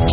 Hi,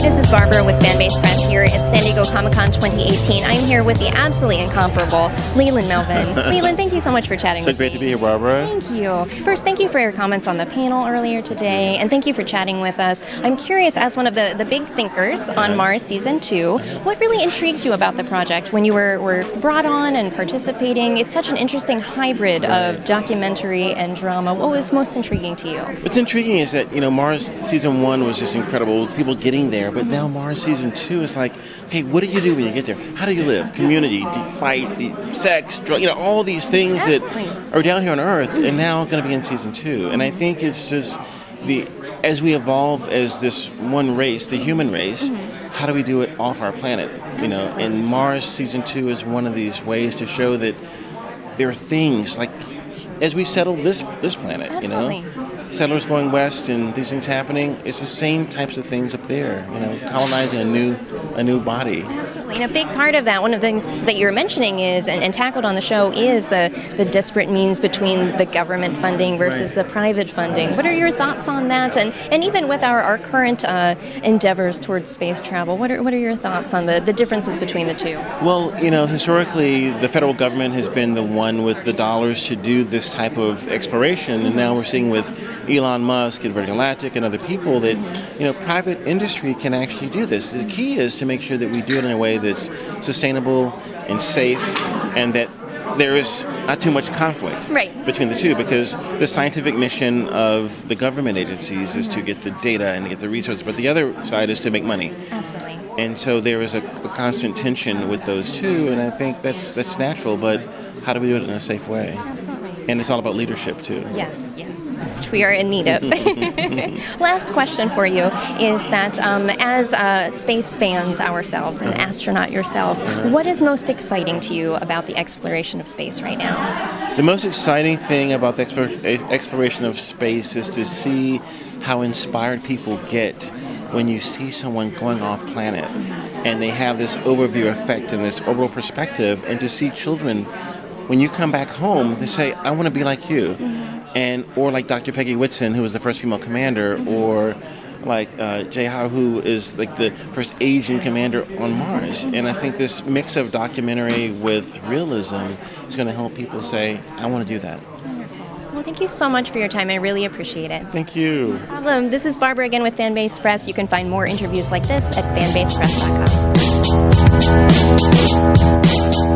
this is Barbara with Fanbase Press here at San Diego Comic-Con 2018. I'm here with the absolutely incomparable Leland Melvin. Leland, thank you so much for chatting with me. So great to be here, Barbara. Thank you. First, thank you for your comments on the panel earlier today, and thank you for chatting with us. I'm curious, as one of the big thinkers on Mars Season 2, what really intrigued you about the project when you were brought on and participating? It's such an interesting hybrid of documentary and drama. What was most intriguing to you? What's intriguing is that, Mars Season 1 was just incredible, people getting there, but now Mars Season 2 is like, okay, what do you do when you get there? How do you live? Community, fight, sex, drug, all these things that are down here on Earth and now going to be in Season 2. And I think it's just as we evolve as this one race, the human race, how do we do it off our planet? And Mars Season 2 is one of these ways to show that there are things like, as we settle this planet, settlers going west and these things happening, it's the same types of things up there, colonizing a new body. Absolutely. And a big part of that, one of the things that you're mentioning is, and tackled on the show, is the disparate means between the government funding versus the private funding. What are your thoughts on that? And even with our current endeavors towards space travel, what are your thoughts on the differences between the two? Well, historically, the federal government has been the one with the dollars to do this type of exploration, and now we're seeing with Elon Musk and Virgin Galactic and other people that, private industry can actually do this. The key is to make sure that we do it in a way that's sustainable and safe, and that there is not too much conflict between the two, because the scientific mission of the government agencies is to get the data and get the resources, but the other side is to make money. Absolutely. And so there is a constant tension with those two, and I think that's natural, but how do we do it in a safe way? Absolutely. And it's all about leadership, too. Yes, which we are in need of. Last question for you is that as space fans ourselves, an astronaut yourself, what is most exciting to you about the exploration of space right now? The most exciting thing about the exploration of space is to see how inspired people get when you see someone going off planet and they have this overview effect and this orbital perspective, and to see children, when you come back home, they say, I want to be like you. Or like Dr. Peggy Whitson, who was the first female commander, or like Jay Ha, who is like the first Asian commander on Mars. And I think this mix of documentary with realism is going to help people say, I want to do that. Well, thank you so much for your time. I really appreciate it. Thank you. No problem. This is Barbara again with Fanbase Press. You can find more interviews like this at fanbasepress.com.